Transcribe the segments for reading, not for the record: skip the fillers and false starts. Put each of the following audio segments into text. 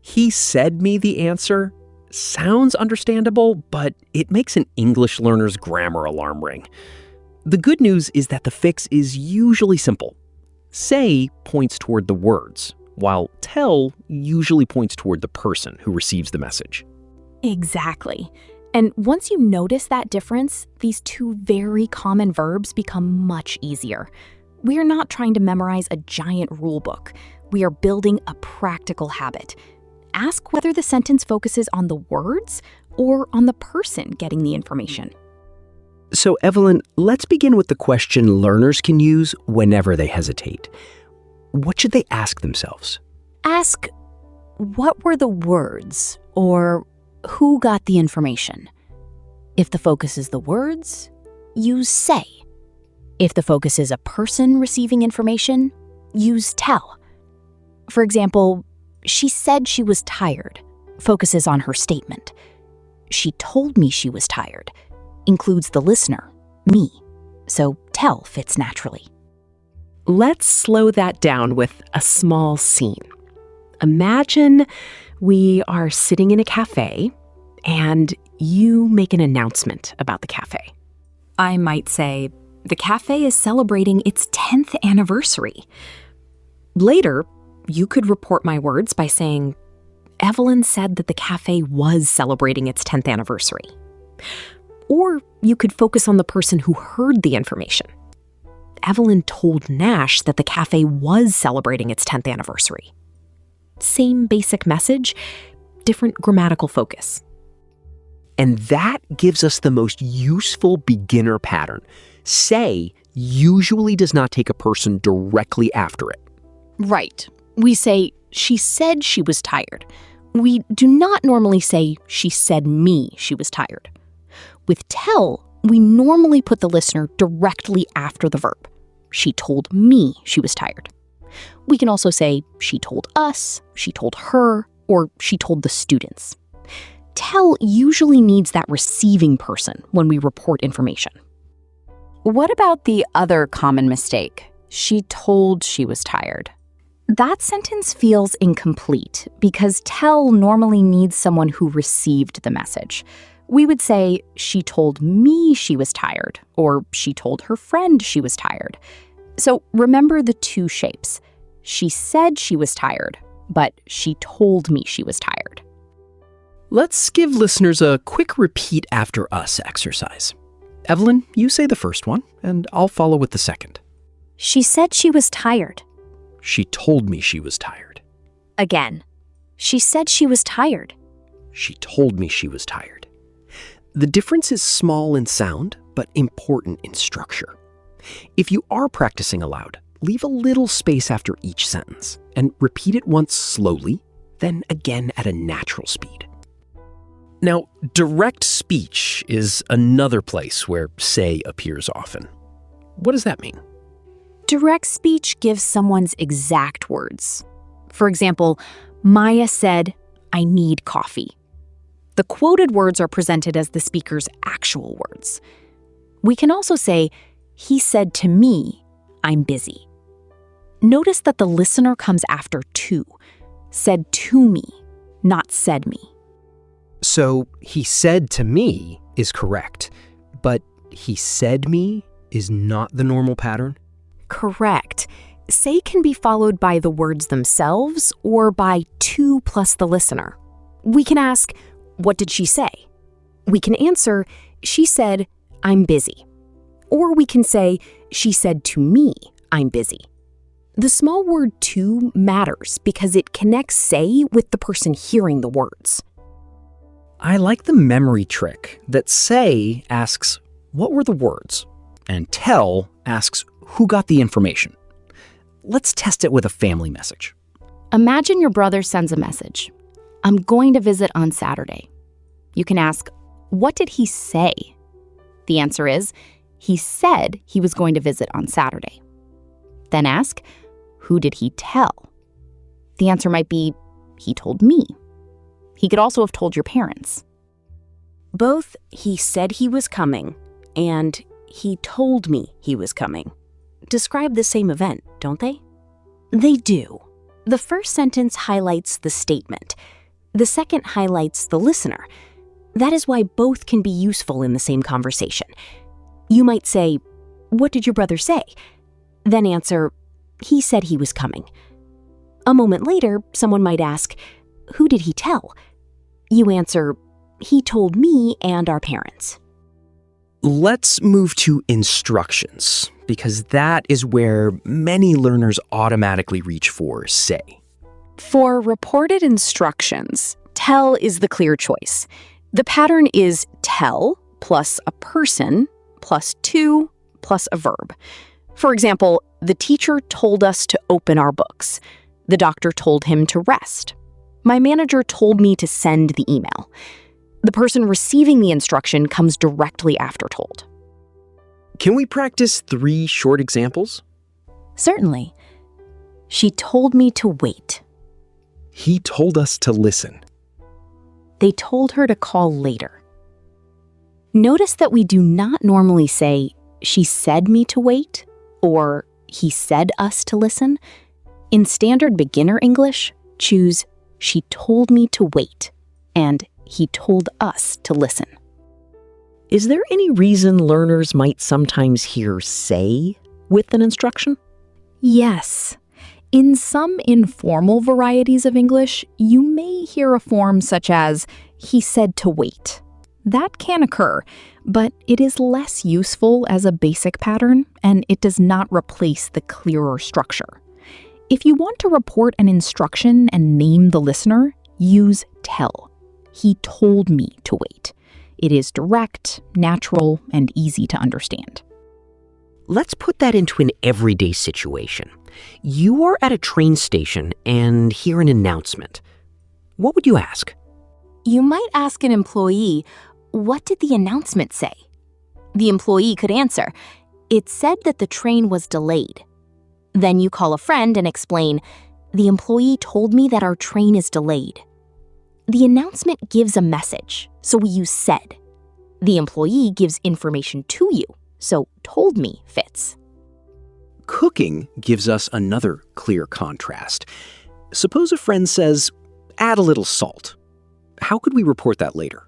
He said me the answer sounds understandable, but it makes an English learner's grammar alarm ring. The good news is that the fix is usually simple. Say points toward the words, while tell usually points toward the person who receives the message. Exactly. And once you notice that difference, these two very common verbs become much easier. We are not trying to memorize a giant rule book. We are building a practical habit. Ask whether the sentence focuses on the words or on the person getting the information. So, Evelyn, let's begin with the question learners can use whenever they hesitate. What should they ask themselves? Ask, what were the words? Or who got the information? If the focus is the words, use say. If the focus is a person receiving information, use tell. For example, she said she was tired, focuses on her statement. She told me she was tired, includes the listener, me. So tell fits naturally. Let's slow that down with a small scene. Imagine we are sitting in a cafe and you make an announcement about the cafe. I might say, the cafe is celebrating its 10th anniversary. Later, you could report my words by saying, Evelyn said that the cafe was celebrating its 10th anniversary. Or you could focus on the person who heard the information. Evelyn told Nash that the cafe was celebrating its 10th anniversary. Same basic message, different grammatical focus. And that gives us the most useful beginner pattern. Say usually does not take a person directly after it. Right. We say, she said she was tired. We do not normally say, she said me she was tired. With tell, we normally put the listener directly after the verb. She told me she was tired. We can also say, she told us, she told her, or she told the students. Tell usually needs that receiving person when we report information. What about the other common mistake? She told she was tired. That sentence feels incomplete because tell normally needs someone who received the message. We would say, she told me she was tired, or she told her friend she was tired. So remember the two shapes. She said she was tired, but she told me she was tired. Let's give listeners a quick repeat after us exercise. Evelyn, you say the first one, and I'll follow with the second. She said she was tired. She told me she was tired. Again. She said she was tired. She told me she was tired. The difference is small in sound, but important in structure. If you are practicing aloud, leave a little space after each sentence and repeat it once slowly, then again at a natural speed. Now, direct speech is another place where say appears often. What does that mean? Direct speech gives someone's exact words. For example, Maya said, I need coffee. The quoted words are presented as the speaker's actual words. We can also say, he said to me, I'm busy. Notice that the listener comes after to. Said to me, not said me. So, he said to me is correct, but he said me is not the normal pattern? Correct. Say can be followed by the words themselves or by to plus the listener. We can ask, what did she say? We can answer, she said, I'm busy. Or we can say, she said to me, I'm busy. The small word to matters because it connects say with the person hearing the words. I like the memory trick that say asks, what were the words? And tell asks, who got the information? Let's test it with a family message. Imagine your brother sends a message. I'm going to visit on Saturday. You can ask, what did he say? The answer is, he said he was going to visit on Saturday. Then ask, who did he tell? The answer might be, he told me. He could also have told your parents. Both he said he was coming and he told me he was coming describe the same event, don't they? They do. The first sentence highlights the statement. The second highlights the listener. That is why both can be useful in the same conversation. You might say, "What did your brother say?" Then answer, "He said he was coming." A moment later, someone might ask, "Who did he tell?" You answer, "He told me and our parents." Let's move to instructions, because that is where many learners automatically reach for say. For reported instructions, tell is the clear choice. The pattern is tell plus a person plus to plus a verb. For example, the teacher told us to open our books. The doctor told him to rest. My manager told me to send the email. The person receiving the instruction comes directly after told. Can we practice 3 short examples? Certainly. She told me to wait. He told us to listen. They told her to call later. Notice that we do not normally say, "She said me to wait," or "He said us to listen." In standard beginner English, choose "She told me to wait" and "He told us to listen." Is there any reason learners might sometimes hear say with an instruction? Yes. In some informal varieties of English, you may hear a form such as, "He said to wait." That can occur, but it is less useful as a basic pattern, and it does not replace the clearer structure. If you want to report an instruction and name the listener, use tell. He told me to wait. It is direct, natural, and easy to understand. Let's put that into an everyday situation. You are at a train station and hear an announcement. What would you ask? You might ask an employee, "What did the announcement say?" The employee could answer, "It said that the train was delayed." Then you call a friend and explain, "The employee told me that our train is delayed." The announcement gives a message, so we use said. The employee gives information to you, so told me fits. Cooking gives us another clear contrast. Suppose a friend says, "Add a little salt." How could we report that later?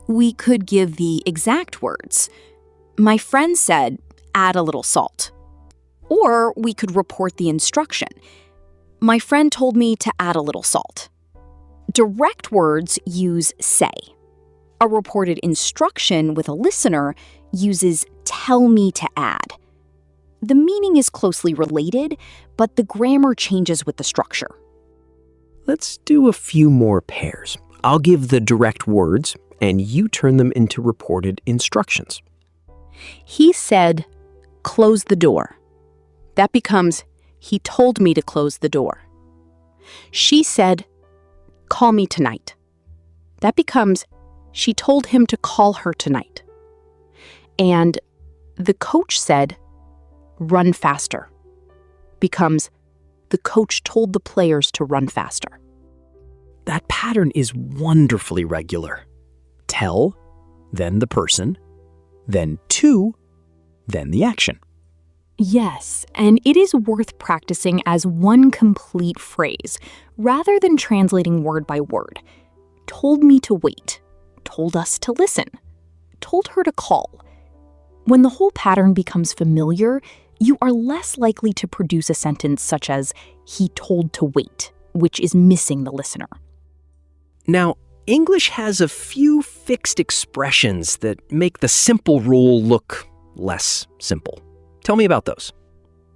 We could give the exact words. My friend said, "Add a little salt." Or we could report the instruction. My friend told me to add a little salt. Direct words use say. A reported instruction with a listener uses tell me to add. The meaning is closely related, but the grammar changes with the structure. Let's do a few more pairs. I'll give the direct words, and you turn them into reported instructions. He said, "Close the door." That becomes, "He told me to close the door." She said, "Call me tonight." That becomes, "She told him to call her tonight." And the coach said, "Run faster." Becomes, "The coach told the players to run faster." That pattern is wonderfully regular. Tell, then the person, then to, then the action. Yes, and it is worth practicing as one complete phrase, rather than translating word by word. Told me to wait. Told us to listen. Told her to call. When the whole pattern becomes familiar, you are less likely to produce a sentence such as, "He told to wait," which is missing the listener. Now, English has a few fixed expressions that make the simple rule look less simple. Tell me about those.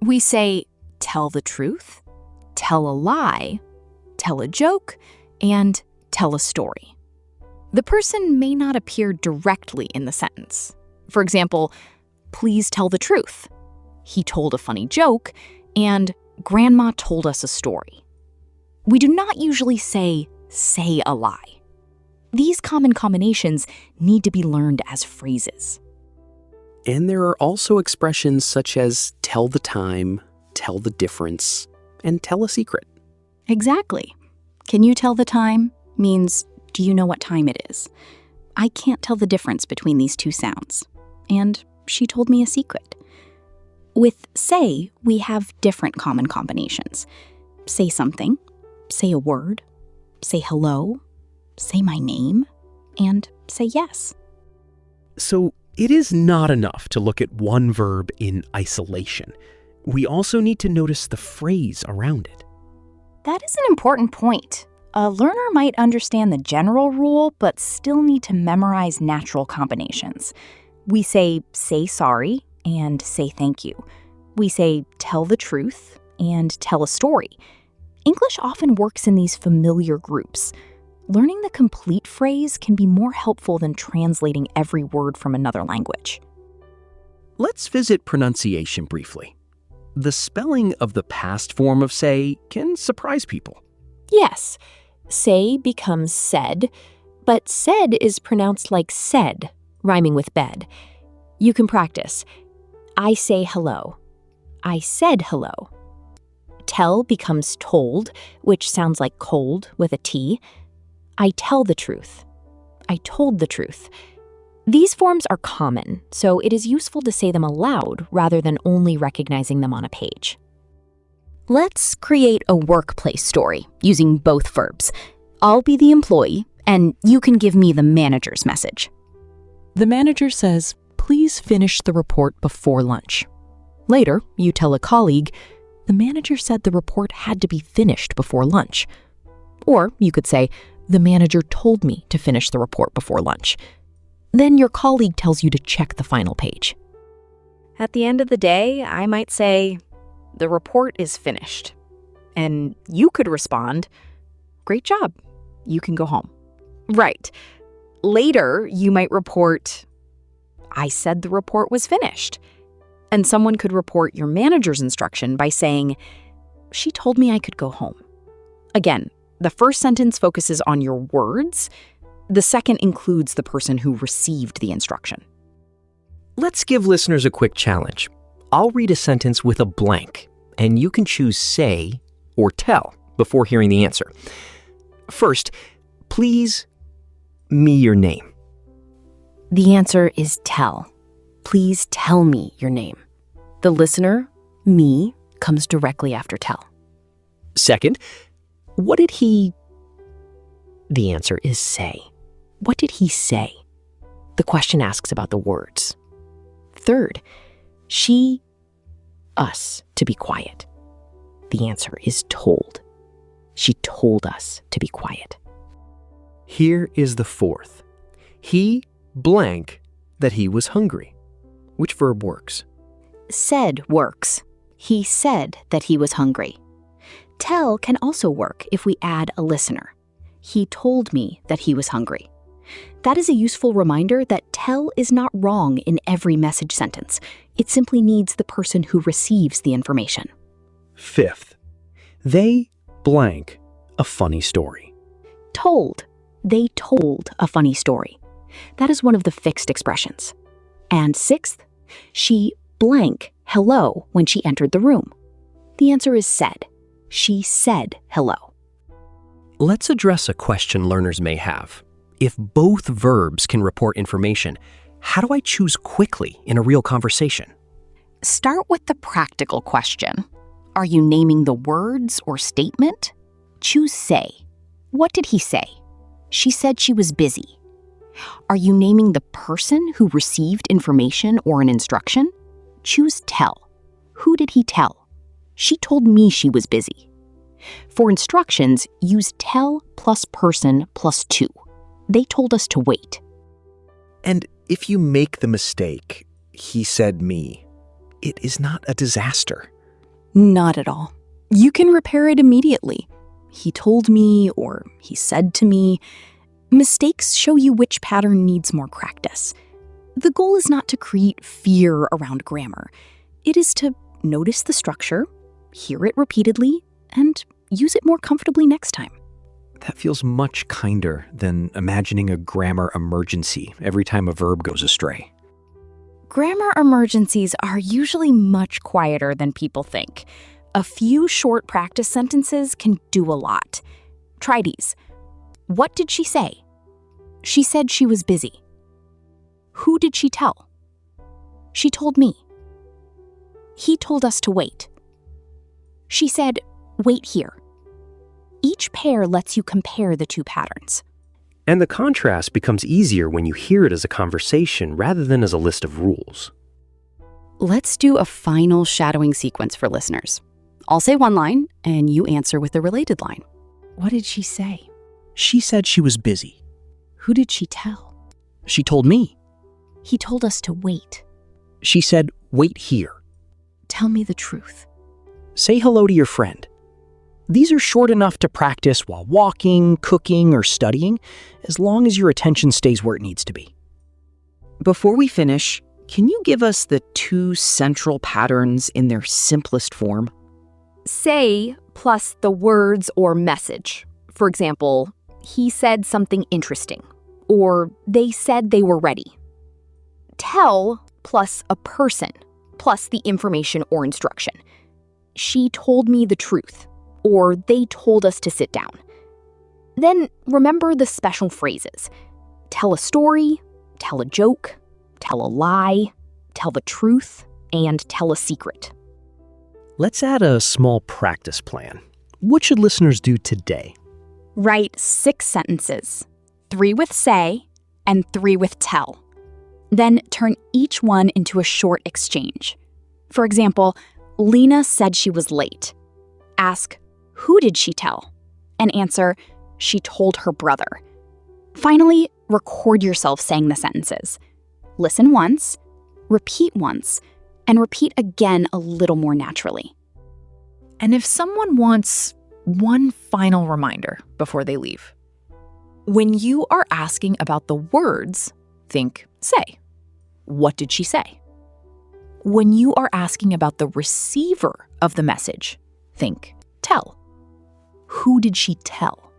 We say, tell the truth, tell a lie, tell a joke, and tell a story. The person may not appear directly in the sentence. For example, please tell the truth. He told a funny joke, and Grandma told us a story. We do not usually say a lie. These common combinations need to be learned as phrases. And there are also expressions such as tell the time, tell the difference, and tell a secret. Exactly. Can you tell the time means, do you know what time it is? I can't tell the difference between these two sounds. And she told me a secret. With say, we have different common combinations. say something, say a word, say hello, say my name, and say yes. So it is not enough to look at one verb in isolation. We also need to notice the phrase around it. That is an important point. A learner might understand the general rule, but still need to memorize natural combinations. We say sorry and say thank you. We say tell the truth and tell a story. English often works in these familiar groups. Learning the complete phrase can be more helpful than translating every word from another language. Let's visit pronunciation briefly. The spelling of the past form of say can surprise people. Yes, say becomes said, but said is pronounced like said, rhyming with bed. You can practice. I say hello. I said hello. Tell becomes told, which sounds like cold with a T. I tell the truth. I told the truth. These forms are common, so it is useful to say them aloud rather than only recognizing them on a page. Let's create a workplace story using both verbs. I'll be the employee, and you can give me the manager's message. The manager says, please finish the report before lunch. Later, you tell a colleague, the manager said the report had to be finished before lunch. Or you could say, the manager told me to finish the report before lunch. Then your colleague tells you to check the final page. At the end of the day, I might say, the report is finished. And you could respond, great job, you can go home. Right. Later, you might report, I said the report was finished. And someone could report your manager's instruction by saying, she told me I could go home. Again, the first sentence focuses on your words. The second includes the person who received the instruction. Let's give listeners a quick challenge. I'll read a sentence with a blank, and you can choose say or tell before hearing the answer. First, please, me your name. The answer is tell. Please tell me your name. The listener, me, comes directly after tell. Second, what did he... The answer is say. What did he say? The question asks about the words. Third, she, us to be quiet. The answer is told. She told us to be quiet. Here is the fourth. He blank that he was hungry. Which verb works? Said works. He said that he was hungry. Tell can also work if we add a listener. He told me that he was hungry. That is a useful reminder that tell is not wrong in every message sentence. It simply needs the person who receives the information. Fifth, they blank a funny story. Told. They told a funny story. That is one of the fixed expressions. And sixth, she blank hello when she entered the room. The answer is said. She said hello. Let's address a question learners may have. If both verbs can report information, how do I choose quickly in a real conversation? Start with the practical question. Are you naming the words or statement? Choose say. What did he say? She said she was busy. Are you naming the person who received information or an instruction? Choose tell. Who did he tell? She told me she was busy. For instructions, use tell plus person plus to. They told us to wait. And if you make the mistake, he said me, it is not a disaster. Not at all. You can repair it immediately. He told me or he said to me. Mistakes show you which pattern needs more practice. The goal is not to create fear around grammar. It is to notice the structure, hear it repeatedly, and use it more comfortably next time. That feels much kinder than imagining a grammar emergency every time a verb goes astray. Grammar emergencies are usually much quieter than people think. A few short practice sentences can do a lot. Try these. What did she say? She said she was busy. Who did she tell? She told me. He told us to wait. She said, wait here. Each pair lets you compare the two patterns. And the contrast becomes easier when you hear it as a conversation rather than as a list of rules. Let's do a final shadowing sequence for listeners. I'll say one line, and you answer with a related line. What did she say? She said she was busy. Who did she tell? She told me. He told us to wait. She said, wait here. Tell me the truth. Say hello to your friend. These are short enough to practice while walking, cooking, or studying, as long as your attention stays where it needs to be. Before we finish, can you give us the two central patterns in their simplest form? Say plus the words or message. For example, he said something interesting, or they said they were ready. Tell plus a person, plus the information or instruction. She told me the truth, or they told us to sit down. Then remember the special phrases. Tell a story, tell a joke, tell a lie, tell the truth, and tell a secret. Let's add a small practice plan. What should listeners do today? Write 6 sentences, 3 with say and 3 with tell. Then turn each one into a short exchange. For example, Lena said she was late. Ask, who did she tell? And answer, she told her brother. Finally, record yourself saying the sentences. Listen once, repeat once, and repeat again a little more naturally. And if someone wants one final reminder before they leave, when you are asking about the words, think say. What did she say? When you are asking about the receiver of the message, think tell. Who did she tell?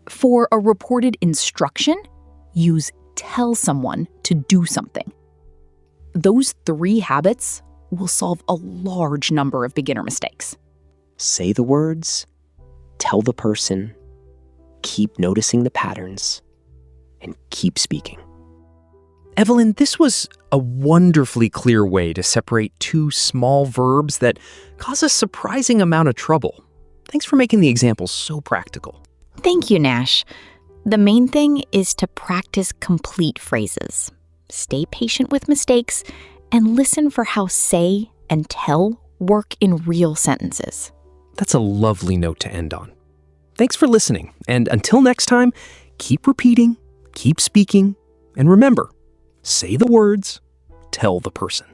For a reported instruction, use tell someone to do something. Those 3 habits will solve a large number of beginner mistakes. Say the words, tell the person, keep noticing the patterns, and keep speaking. Evelyn, this was a wonderfully clear way to separate 2 small verbs that cause a surprising amount of trouble. Thanks for making the examples so practical. Thank you, Nash. The main thing is to practice complete phrases. Stay patient with mistakes and listen for how say and tell work in real sentences. That's a lovely note to end on. Thanks for listening, and until next time, keep repeating, keep speaking, and remember, say the words, tell the person.